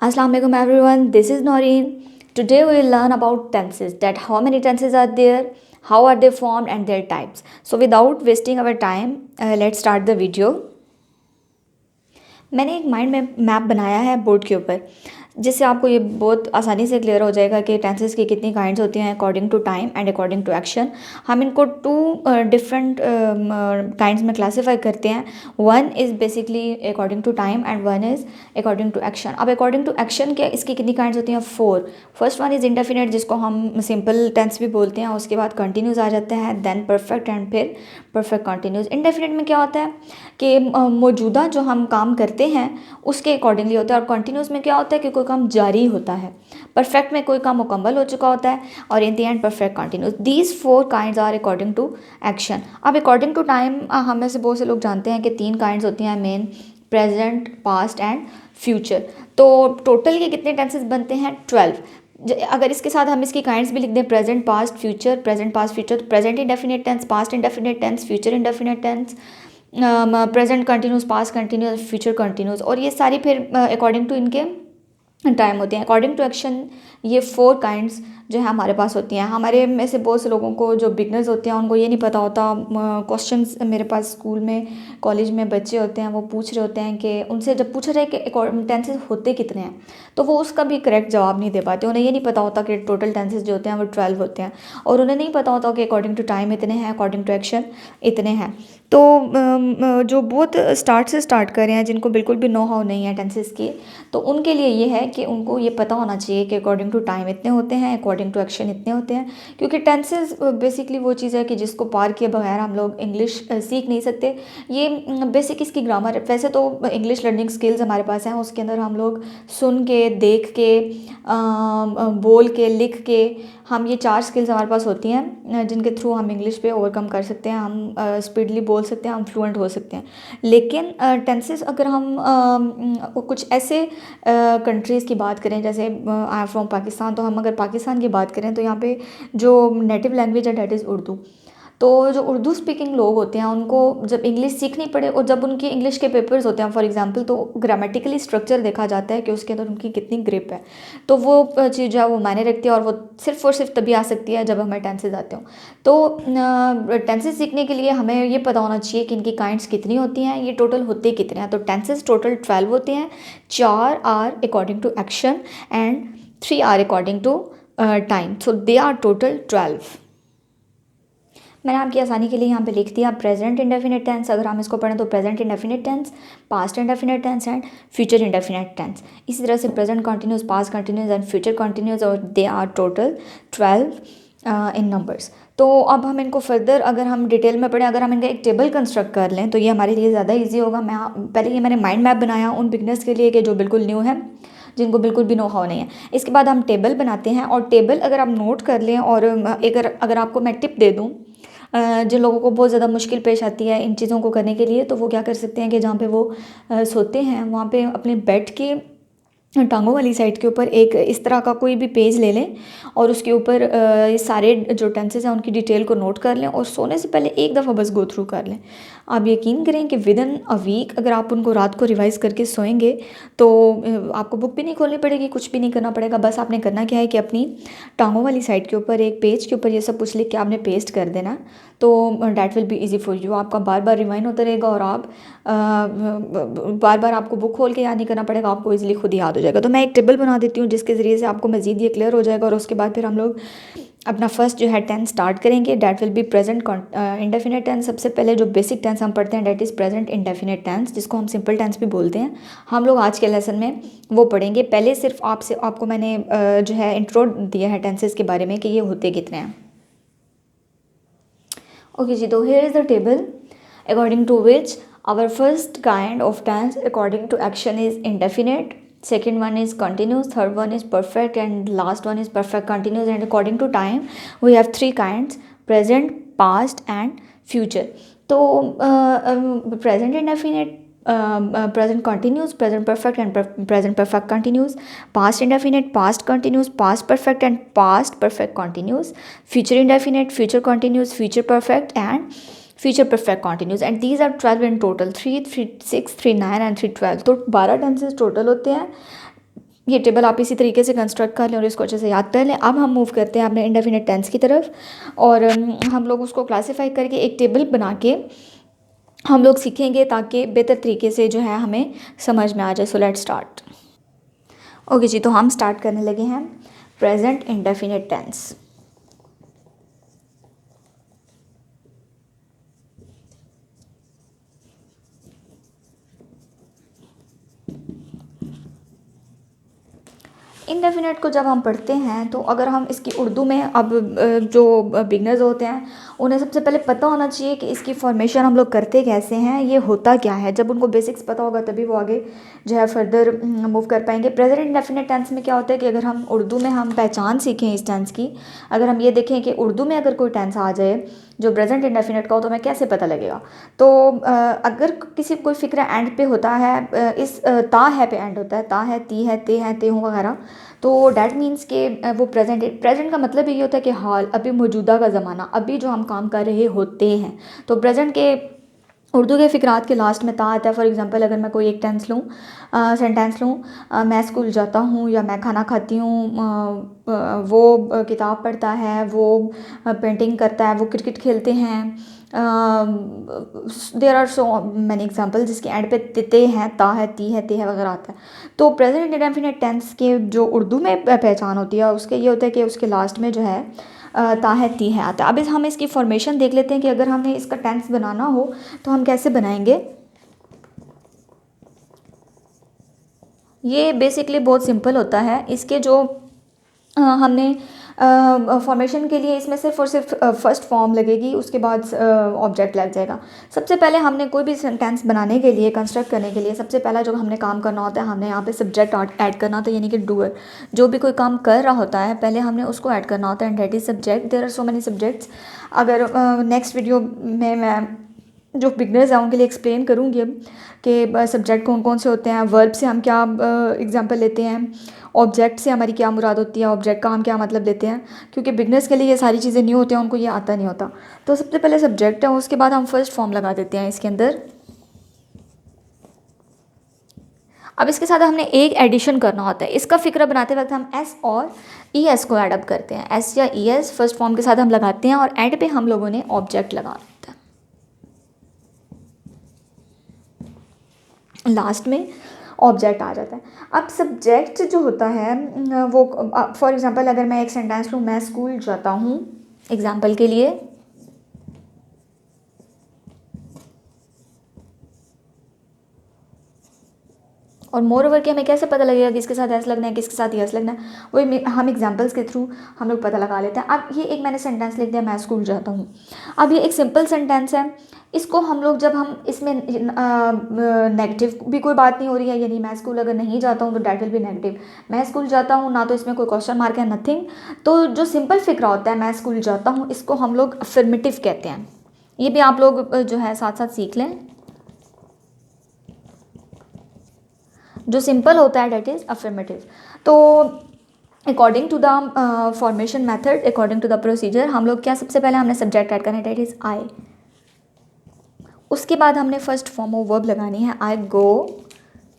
Assalamu alaikum everyone, this is Noreen. Today we will learn about tenses, that how many tenses are there, how are they formed and their types. So without wasting our time, let's start the video. मैंने एक mind map बनाया है board के ऊपर, जिससे आपको ये बहुत आसानी से क्लियर हो जाएगा कि टेंसेस की कितनी काइंड्स होती हैं according to time and according to action. हम इनको टू डिफरेंट काइंड्स में क्लासीफाई करते हैं. One is basically according to time and one is according to action. अब अकॉर्डिंग टू एक्शन के इसकी कितनी काइंड्स होती हैं? 4. फर्स्ट वन इज़ इंडेफिनिट, जिसको हम सिंपल टेंस भी बोलते हैं. उसके बाद कंटिन्यूस आ जाते हैं, देन परफेक्ट एंड फिर परफेक्ट कंटिन्यूस. इंडेफिनिट में क्या होता है कि मौजूदा जो हम काम करते हैं उसके अकॉर्डिंगली होता है, और कंटिन्यूस में क्या होता है कि कोई काम जारी होता है. परफेक्ट में कोई काम मुकम्मल हो चुका होता है, और in the end perfect continuous. These 4 kinds are according to action. अब अकॉर्डिंग टू टाइम हम में से बहुत से लोग जानते हैं कि 3 काइंड्स होती हैं main: present, past and future. तो टोटल के कितने टेंसेस बनते हैं? 12. अगर इसके साथ हम इसकी काइंड्स भी लिख दें, present past future, present past future, तो present indefinite tense, past indefinite tense, future indefinite tense, present continuous, past continuous, future continuous. और ये सारी फिर अकॉर्डिंग टू इनके टाइम होते हैं. अकॉर्डिंग टू एक्शन ये 4 काइंड्स जो है हमारे पास होती हैं. हमारे में से बहुत से लोगों को जो बिगनर्स होते हैं उनको ये नहीं पता होता. क्वेश्चंस मेरे पास स्कूल में, कॉलेज में बच्चे होते हैं, वो पूछ रहे होते हैं कि उनसे जब पूछा जाए कि टेंसेस होते कितने हैं, तो वो उसका भी करेक्ट जवाब नहीं दे पाते. उन्हें ये नहीं पता होता कि टोटल टेंसेस जो होते हैं वो 12 होते हैं, और उन्हें नहीं पता होता कि अकॉर्डिंग टू टाइम इतने हैं, अकॉर्डिंग टू एक्शन इतने हैं. तो जो बहुत स्टार्ट से स्टार्ट कर रहे हैं, जिनको बिल्कुल भी नो हाउ नहीं है टेंसेस की, तो उनके लिए ये है कि उनको ये पता होना चाहिए कि अकॉर्डिंग टू टाइम इतने होते हैं, अकॉर्डिंग टू एक्शन इतने होते हैं. क्योंकि टेंसेस बेसिकली वो चीज़ है कि जिसको पार किए बगैर हम लोग इंग्लिश सीख नहीं सकते. ये बेसिक इसकी ग्रामर. वैसे तो इंग्लिश लर्निंग स्किल्स हमारे पास हैं, उसके अंदर हम लोग सुन के, देख के, बोल के, लिख के, हम ये 4 स्किल्स हमारे पास होती हैं जिनके थ्रू हम इंग्लिश पे ओवरकम कर सकते हैं. हम स्पीडली बोल सकते हैं, हम फ्लुएंट हो सकते हैं. लेकिन टेंसेस अगर हम कुछ ऐसे कंट्रीज़ की बात करें, जैसे आई एम फ्रॉम पाकिस्तान, तो हम अगर पाकिस्तान की बात करें तो यहाँ पे जो नेटिव लैंग्वेज है डैट इज़ उर्दू. तो जो उर्दू स्पीकिंग लोग होते हैं उनको जब इंग्लिश सीखनी पड़े, और जब उनके इंग्लिश के पेपर्स होते हैं फॉर एग्जांपल, तो ग्रामेटिकली स्ट्रक्चर देखा जाता है कि उसके अंदर उनकी कितनी ग्रिप है. तो वो चीज़ जो है वो मायने रखती है, और वो सिर्फ और सिर्फ तभी आ सकती है जब हमें टेंसेज आते हों. तो टेंसेज सीखने के लिए हमें ये पता होना चाहिए कि इनकी काइंड्स कितनी होती हैं, ये टोटल होते कितने हैं. तो टेंसेज टोटल 12 होते हैं. 4 are according to action and 3 are according to time. So they are total 12. मैंने आपकी आसानी के लिए यहाँ पे लिख दिया प्रेजेंट इंडेफिनिट टेंस. अगर हम इसको पढ़ें तो present indefinite tense, past indefinite tense and future indefinite tense. इसी तरह से present continuous, past continuous and future continuous, और they are total 12 in numbers. तो अब हम इनको फर्दर अगर हम डिटेल में पढ़ें, अगर हम इनका एक टेबल कंस्ट्रक्ट कर लें तो ये हमारे लिए ज़्यादा ईजी होगा. पहले ये मैंने माइंड मैप बनाया उन बिगनर्स के लिए कि जो बिल्कुल न्यू है, जिनको बिल्कुल भी नो हाउ नहीं है. इसके बाद हम टेबल बनाते हैं, और टेबल अगर आप नोट कर लें, और अगर आपको मैं टिप दे दूँ जिन लोगों को बहुत ज़्यादा मुश्किल पेश आती है इन चीज़ों को करने के लिए, तो वो क्या कर सकते हैं कि जहाँ पे वो सोते हैं वहाँ पे अपने बेड के टांगों वाली साइड के ऊपर एक इस तरह का कोई भी पेज ले लें, और उसके ऊपर ये सारे जो टेंसेस हैं उनकी डिटेल को नोट कर लें, और सोने से पहले एक दफ़ा बस गो थ्रू कर लें. आप यकीन करें कि विद इन अ वीक अगर आप उनको रात को रिवाइज़ करके सोएंगे तो आपको बुक भी नहीं खोलनी पड़ेगी, कुछ भी नहीं करना पड़ेगा. बस आपने करना क्या है कि अपनी टांगों वाली साइड के ऊपर एक पेज के ऊपर ये सब कुछ लिख के आपने पेस्ट कर देना. तो that will be easy for you. आपका बार बार रिवाइंड होता रहेगा, और आप बार बार आपको बुक खोल के याद नहीं करना पड़ेगा, आपको ईजिली खुद याद हो जाएगा. तो मैं एक टेबल बना देती हूँ जिसके ज़रिए से आपको मज़ीद ये क्लियर हो जाएगा. और उसके बाद फिर हम लोग अपना फर्स्ट जो है टेंस स्टार्ट करेंगे. That will be present indefinite tense. सबसे पहले जो बेसिक टेंस हम पढ़ते हैं that is present indefinite tense, जिसको हम सिंपल टेंस भी बोलते हैं. हम लोग आज के लेसन में वो पढ़ेंगे. पहले सिर्फ आपको मैंने जो है इंट्रो दिया है टेंसेस के बारे में कि ये होते कितने हैं. ओके जी, तो here is the table according to which our first kind of tense according to action is indefinite, second one is continuous, third one is perfect, and last one is perfect continuous. And according to time we have 3 kinds: present, past and future. तो present indefinite, present continuous, present perfect and present perfect continuous. Past indefinite, past continuous, past perfect and past perfect continuous. Future indefinite, future continuous, future perfect and future perfect continuous. And these are 12 in total: 3, 3, 6, 3, 9 and 3, 12. तो 12 tenses total होते हैं. ये table आप इसी तरीके से construct कर लें और इसको अच्छे से याद कर लें। अब हम मूव करते हैं अपने इंडेफिनिट टेंस की तरफ, और हम लोग उसको क्लासीफाई करके एक टेबल बना के हम लोग सीखेंगे ताकि बेहतर तरीके से जो है हमें समझ में आ जाए। So let's start. ओके जी, तो हम स्टार्ट करने लगे हैं प्रेजेंट इंडेफिनिट टेंस। इंडेफिनेट को जब हम पढ़ते हैं तो अगर हम इसकी उर्दू में, अब जो बिगनर्स होते हैं उन्हें सबसे पहले पता होना चाहिए कि इसकी फॉर्मेशन हम लोग करते कैसे हैं, ये होता क्या है। जब उनको बेसिक्स पता होगा तभी वो आगे जो है फर्दर मूव कर पाएंगे। प्रेजेंट इंडेफिनेट टेंस में क्या होता है कि अगर हम उर्दू में हम पहचान सीखें इस टेंस की, अगर हम ये देखें कि उर्दू में अगर कोई टेंस आ जाए जो प्रेजेंट इंडेफिनेट का हो तो हमें कैसे पता लगेगा। तो अगर किसी कोई फिक्र एंड पे होता है, इस ता है पे एंड होता है, ता है, ती है, ते हूँ वगैरह, तो डैट मीन्स के वो प्रेजेंट का मतलब ये होता है कि हाल, अभी मौजूदा का ज़माना, अभी जो हम काम कर रहे होते हैं। तो प्रेजेंट के उर्दू के फ़िक्रात के लास्ट में ता आता है। फॉर एग्जांपल अगर मैं कोई एक सेंटेंस लूँ, मैं स्कूल जाता हूँ या मैं खाना खाती हूँ, वो किताब पढ़ता है, वो पेंटिंग करता है, वो क्रिकेट खेलते हैं। There are so many example जिसके एंड पे ते हैं, ता है, ती है, ते है वगैरह आता है। तो प्रेजेंट इंडेफिनिट टेंस के जो उर्दू में पहचान होती है उसके ये होता है कि उसके लास्ट में जो है ता है, ती है आता है। अब हम इसकी फॉर्मेशन देख लेते हैं कि अगर हमें इसका टेंस बनाना हो तो हम कैसे बनाएंगे। ये बेसिकली बहुत सिंपल होता है। इसके जो हमने फॉर्मेशन के लिए इसमें सिर्फ और सिर्फ फर्स्ट फॉर्म लगेगी, उसके बाद ऑब्जेक्ट लग जाएगा। सबसे पहले हमने कोई भी सेंटेंस बनाने के लिए, कंस्ट्रक्ट करने के लिए, सबसे पहला जो हमने काम करना होता है, हमने यहाँ पे सब्जेक्ट ऐड करना होता है, यानी कि डूअर जो भी कोई काम कर रहा होता है पहले हमने उसको ऐड करना होता है, and that is subject. There are so many subjects. अगर नेक्स्ट वीडियो में मैं जो बिगनर्स हैं उनके लिए एक्सप्लेन करूँगी अब कि सब्जेक्ट कौन कौन से होते हैं, वर्ब से हम क्या एग्जांपल लेते हैं, ऑब्जेक्ट से हमारी क्या मुराद होती है, ऑब्जेक्ट का हम क्या मतलब लेते हैं, क्योंकि बिगनर्स के लिए ये सारी चीज़ें नहीं होती हैं, उनको ये आता नहीं होता। तो सबसे पहले सब्जेक्ट है, उसके बाद हम फर्स्ट फॉर्म लगा देते हैं इसके अंदर। अब इसके साथ हमने एक एडिशन करना होता है। इसका फिक्र बनाते वक्त हम एस और ई एस को एडअप करते हैं। एस या ई एस फर्स्ट फॉर्म के साथ हम लगाते हैं और एंड पे हम लोगों ने ऑब्जेक्ट लगा होता है। लास्ट में ऑब्जेक्ट आ जाता है। अब सब्जेक्ट जो होता है वो, फॉर एग्जांपल अगर मैं एक सेंटेंस लूँ, मैं स्कूल जाता हूँ एग्जांपल के लिए, और मोर ओवर कि हमें कैसे पता लगेगा किसके साथ एस लगना है, किसके साथ यस लगना है, वही हम एग्जांपल्स के थ्रू हम लोग पता लगा लेते हैं। अब ये एक मैंने सेंटेंस लिख दिया, मैं स्कूल जाता हूँ। अब ये एक सिंपल सेंटेंस है। इसको हम लोग जब हम इसमें नेगेटिव भी कोई बात नहीं हो रही है, यानी मैं स्कूल अगर नहीं जाता हूँ तो डैट विल बी नेगेटिव। मैं स्कूल जाता हूँ ना, तो इसमें कोई क्वेश्चन मार्क है, नथिंग। तो जो सिंपल फिक्रा होता है मैं स्कूल जाता हूँ, इसको हम लोग अफर्मेटिव कहते हैं। ये भी आप लोग जो है साथ साथ सीख लें। जो सिंपल होता है डेट इज़ अफर्मेटिव। तो according to the formation method, according to the procedure, हम लोग क्या, सबसे पहले हमने सब्जेक्ट ऐड करना है, डेट इज़ आई। उसके बाद हमने फर्स्ट फॉर्म ऑफ वर्ब लगानी है, I go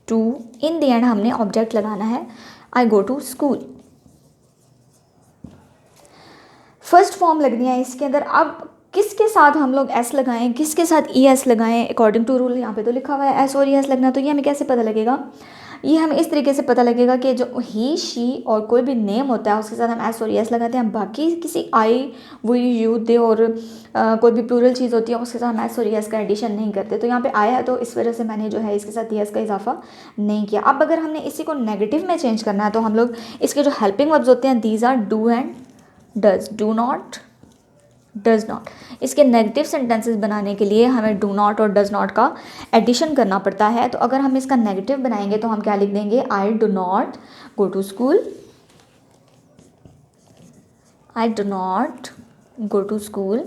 to. In the end हमने ऑब्जेक्ट लगाना है, I go to school. First form लगनी है इसके अंदर। अब किसके साथ हम लोग एस लगाएं, किसके साथ ई एस लगाएं, अकॉर्डिंग टू रूल यहाँ पे तो लिखा हुआ है एस और ई एस लगना। तो ये हमें कैसे पता लगेगा, ये हमें इस तरीके से पता लगेगा कि जो ही, शी और कोई भी नेम होता है उसके साथ हम एस और ई एस लगाते हैं। बाकी किसी आई, वो, यू, दे और कोई भी प्लूरल चीज़ होती है उसके साथ हम एस और ई एस का एडिशन नहीं करते। तो यहाँ पे आया है तो इस वजह से मैंने जो है इसके साथ ई एस का इजाफा नहीं किया। अब अगर हमने इसी को नेगेटिव में चेंज करना है तो हम लोग इसके जो हेल्पिंग वर्ब्स होते हैं, these are do and does, do not, does not. इसके नेगेटिव सेंटेंसेस बनाने के लिए हमें डू नॉट और डज नॉट का एडिशन करना पड़ता है। तो अगर हम इसका नेगेटिव बनाएंगे तो हम क्या लिख देंगे, I do not go to school, I do not go to school.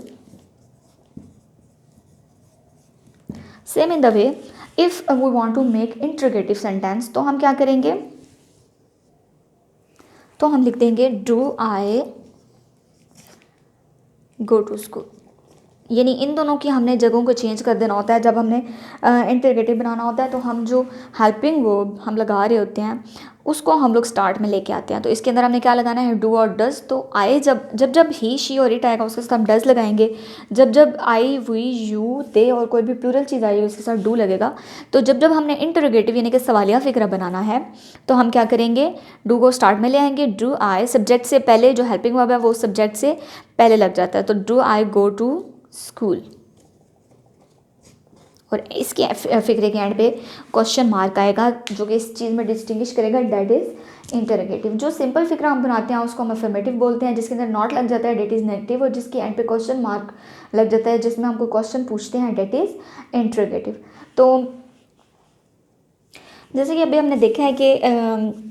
Same in the way if we want to make interrogative sentence तो हम क्या करेंगे, तो हम लिख देंगे do I go to school. यानी इन दोनों की हमने जगहों को चेंज कर देना होता है। जब हमने इंटरोगेटिव बनाना होता है तो हम जो हेल्पिंग वर्ब हम लगा रहे होते हैं उसको हम लोग स्टार्ट में लेके आते हैं। तो इसके अंदर हमने क्या लगाना है, डू और डज। तो आई जब जब जब ही शी और इट आएगा उसके साथ हम डज लगाएंगे। जब जब आई वी यू दे और कोई भी प्लूरल चीज़ आएगी उसके साथ डू लगेगा। तो जब जब हमने इंटरोगेटिव यानी कि सवालिया फ़िक्रा बनाना है तो हम क्या करेंगे, डू को स्टार्ट में ले आएंगे। डू आई सब्जेक्ट से पहले, जो हेल्पिंग वर्ब है वो सब्जेक्ट से पहले लग जाता है। तो do I go to school. और इसके फिक्रे के एंड पे क्वेश्चन मार्क आएगा जो कि इस चीज़ में डिस्टिंग्विश करेगा, डेट इज इंटरोगेटिव। जो सिंपल फिक्रा हम बनाते हैं उसको हम अफर्मेटिव बोलते हैं, जिसके अंदर नॉट लग जाता है डेट इज़ नेगेटिव, और जिसके एंड पे क्वेश्चन मार्क लग जाता है जिसमें हमको क्वेश्चन पूछते हैं, डेट इज़ इंटरोगेटिव। तो जैसे कि अभी हमने देखा है कि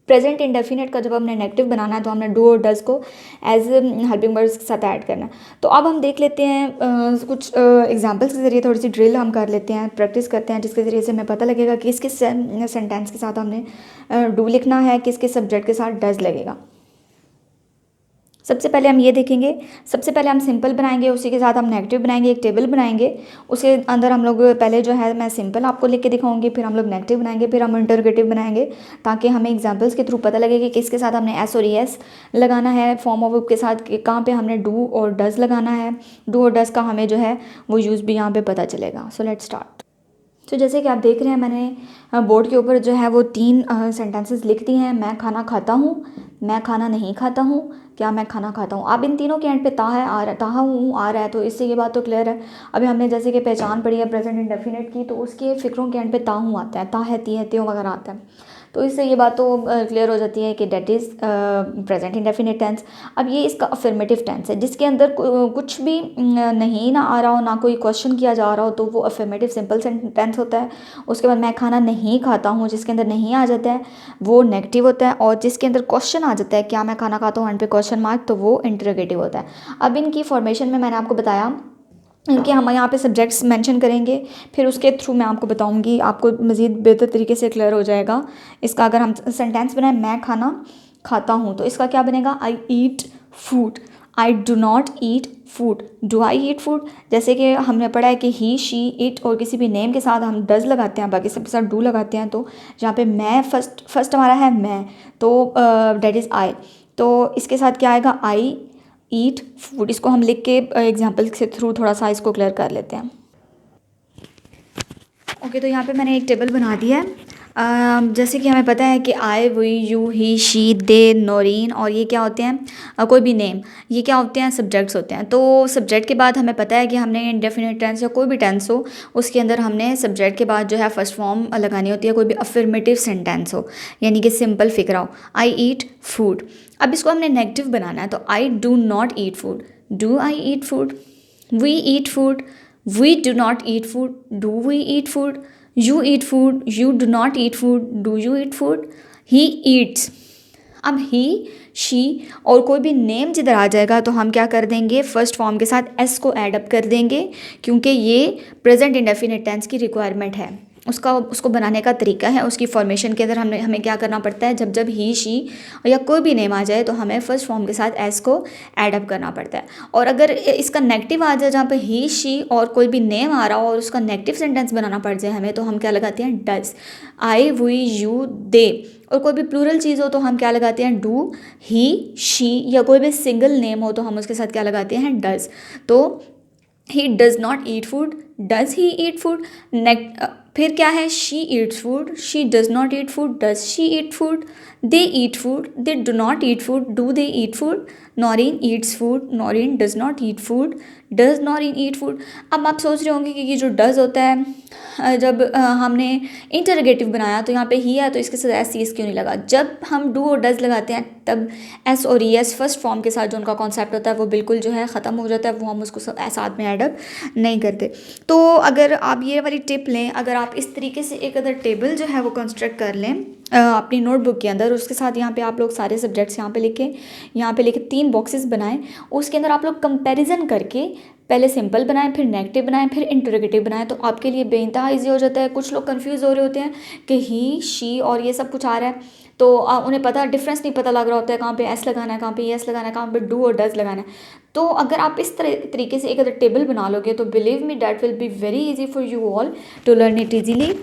प्रेजेंट इंडेफिनिट का जब हमने नेगेटिव बनाना है तो हमने डू और डज को एज हेल्पिंग वर्ड्स के साथ ऐड करना है। तो अब हम देख लेते हैं कुछ एग्जांपल्स के ज़रिए थोड़ी सी ड्रिल हम कर लेते हैं, प्रैक्टिस करते हैं, जिसके ज़रिए से हमें पता लगेगा कि किस किस सेंटेंस के साथ हमने डू लिखना है, किस किस सब्जेक्ट के साथ डज लगेगा। सबसे पहले हम ये देखेंगे, सबसे पहले हम सिंपल बनाएंगे, उसी के साथ हम नेगेटिव बनाएंगे, एक टेबल बनाएंगे। उसके अंदर हम लोग पहले जो है मैं सिंपल आपको लिख के दिखाऊंगी, फिर हम लोग नेगेटिव बनाएंगे, फिर हम इंटरोगेटिव बनाएंगे, ताकि हमें एग्जांपल्स के थ्रू पता लगे कि किसके साथ हमने एस और एस लगाना है, फॉर्म ऑफ वर्ब के साथ कहाँ पे हमने डू और डज लगाना है। डू और डज का हमें जो है वो यूज़ भी यहाँ पर पता चलेगा। So let's start. तो जैसे कि आप देख रहे हैं मैंने बोर्ड के ऊपर जो है वो 3 सेंटेंसेस लिख दी हैं। मैं खाना खाता हूँ, मैं खाना नहीं खाता हूँ, क्या मैं खाना खाता हूँ। अब इन तीनों के एंड पे ता है, आ रहा, ता हूँ आ रहा है, तो इससे ये बात तो क्लियर है। अभी हमने जैसे कि पहचान पढ़ी है प्रेजेंट इंडेफिनिट की, तो उसके फिक्रों के एंड पे ता हूँ आता है, ता है, ती है, त्यों वगैरह आता है। तो इससे ये बात तो क्लियर हो जाती है कि that is present indefinite tense. अब ये इसका अफर्मेटिव टेंस है, जिसके अंदर कुछ भी नहीं ना आ रहा हो, ना कोई क्वेश्चन किया जा रहा हो, तो वो अफर्मेटिव सिंपल टेंस होता है। उसके बाद मैं खाना नहीं खाता हूँ, जिसके अंदर नहीं आ जाता है वो नेगेटिव होता है, और जिसके अंदर क्वेश्चन आ जाता है क्या मैं खाना खाता हूँ एंड पे क्वेश्चन मार्क, तो वो इंटरोगेटिव होता है। अब इनकी फॉर्मेशन में मैंने आपको बताया कि हम यहाँ पे सब्जेक्ट्स मेंशन करेंगे, फिर उसके थ्रू मैं आपको बताऊँगी, आपको मज़ीद बेहतर तरीके से क्लियर हो जाएगा। इसका अगर हम सेंटेंस बनाए मैं खाना खाता हूँ, तो इसका क्या बनेगा, I eat food, I do not eat food, do I eat food. जैसे कि हमने पढ़ा है कि ही शी इट और किसी भी नेम के साथ हम डज लगाते हैं, बाकी सबके साथ डू लगाते हैं। तो जहाँ पे मैं फर्स्ट हमारा है मैं, तो डेट इज़ आई, तो इसके साथ क्या आएगा, आई ईट फूड। इसको हम लिख के एग्जाम्पल के थ्रू थोड़ा सा इसको क्लियर कर लेते हैं। ओके, तो यहाँ पे मैंने एक टेबल बना दिया है। जैसे कि हमें पता है कि I we you he she they Naureen, और ये क्या होते हैं, कोई भी नेम, ये क्या होते हैं, सब्जेक्ट्स होते हैं। तो सब्जेक्ट के बाद हमें पता है कि हमने इंडेफिनिट टेंस या कोई भी टेंस हो उसके अंदर हमने सब्जेक्ट के बाद जो है फर्स्ट फॉर्म लगानी होती है, कोई भी अफर्मेटिव सेंटेंस हो, यानी कि सिंपल फिक्रा हो, आई ईट फूड। अब इसको हमने नेगेटिव बनाना है, तो I do not eat food, do I eat food, we eat food, we do not eat food, do we eat food, you eat food, you do not eat food, do you eat food, he eats। अब he she और कोई भी name जिधर आ जाएगा तो हम क्या कर देंगे, फर्स्ट फॉर्म के साथ s को ऐड अप कर देंगे, क्योंकि ये प्रेजेंट इंडेफिनिट टेंस की रिक्वायरमेंट है। उसको बनाने का तरीका है, उसकी फॉर्मेशन के अंदर हमें क्या करना पड़ता है, जब जब ही शी या कोई भी नेम आ जाए तो हमें फर्स्ट फॉर्म के साथ एस को ऐड अप करना पड़ता है। और अगर इसका नेगेटिव आ जाए, जहाँ पे ही शी और कोई भी नेम आ रहा हो और उसका नेगेटिव सेंटेंस बनाना पड़ जाए हमें, तो हम क्या लगाते हैं, does. I we you they, और कोई भी प्लूरल चीज़ हो तो हम क्या लगाते हैं, डू, ही शी, या कोई भी सिंगल नेम हो तो हम उसके साथ क्या लगाते हैं, डज। तो he does not eat food, does he eat food. फिर क्या है, she eats food, she does not eat food, does she eat food. They eat food, they do not eat food, do they eat food. Naureen eats food, Naureen does not eat food, does Naureen eat food. अब आप सोच रहे होंगे कि ये जो does होता है, जब हमने इंटरोगेटिव बनाया तो यहाँ पे ही है, तो इसके साथ एस सी एस क्यों नहीं लगा। जब हम डू और डज लगाते हैं तब एस और ई एस फर्स्ट फॉर्म के साथ जो उनका कॉन्सेप्ट होता है वो बिल्कुल जो है ख़त्म हो जाता है, वो हम उसको साथ में एडअप नहीं करते। तो अगर आप ये वाली टिप लें, अगर आप इस तरीके से एक अदर टेबल जो है वो कंस्ट्रक्ट कर लें अपनी नोटबुक के अंदर, उसके साथ यहाँ पे आप लोग सारे सब्जेक्ट्स यहाँ पे लेके 3 बॉक्सेस बनाएं। उसके अंदर आप लोग कंपैरिजन करके पहले सिंपल बनाएं, फिर नेगेटिव बनाएं, फिर इंटरोगेटिव बनाएं, तो आपके लिए बेइंतहा ईजी हो जाता है। कुछ लोग कंफ्यूज हो रहे होते हैं कि ही, शी और ये सब कुछ आ रहा है, तो उन्हें पता डिफरेंस नहीं पता लग रहा होता है, कहाँ पे एस लगाना है, कहाँ पे एस लगाना है, कहाँ पे डू और डज लगाना है। तो अगर आप इस तरीके से एक अगर टेबल बना लोगे तो believe me that will be very easy for you all to learn it easily.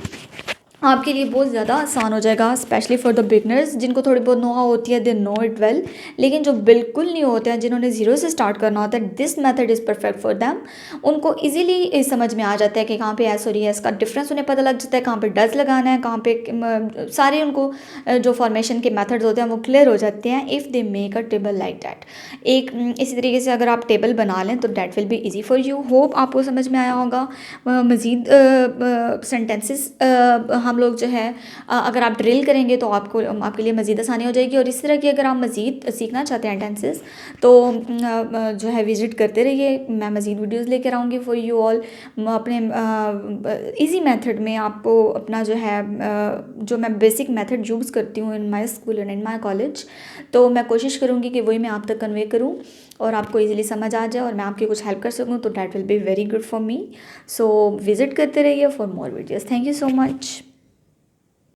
आपके लिए बहुत ज़्यादा आसान हो जाएगा, स्पेशली फॉर द बिगनर्स जिनको थोड़ी बहुत नोहा होती है, दे नो इट वेल। लेकिन जो बिल्कुल नहीं होते हैं, जिन्होंने ज़ीरो से स्टार्ट करना होता है, this method is perfect for them. उनको इजीली समझ में आ जाता है कि कहाँ पे एस और एस का डिफरेंस उन्हें पता लग जाता है, कहाँ पे डज लगाना है, कहाँ पे सारे उनको जो फॉर्मेशन के मेथड्स होते हैं वो क्लियर हो जाते हैं if they make a table like that. इसी तरीके से अगर आप टेबल बना लें तो that will be easy for you. Hope आपको समझ में आया होगा। मज़ीद सेंटेंसेस हम लोग जो है अगर आप ड्रिल करेंगे तो आपके लिए मज़ीद आसानी हो जाएगी। और इस तरह की अगर आप मज़ीद सीखना चाहते हैं टेंसेस तो जो है विज़िट करते रहिए, मैं मज़ीद वीडियोस लेकर आऊँगी फॉर यू ऑल। अपने इजी मेथड में आपको अपना जो है जो मैं बेसिक मेथड यूज़ करती हूँ in my school and in my college, तो मैं कोशिश करूँगी कि वही मैं आप तक कन्वे करूँ और आपको इजीली समझ आ जाए और मैं आपकी कुछ हेल्प कर सकूँ, तो that will be very good for me. So visit करते रहिए for more videos. Thank you so much.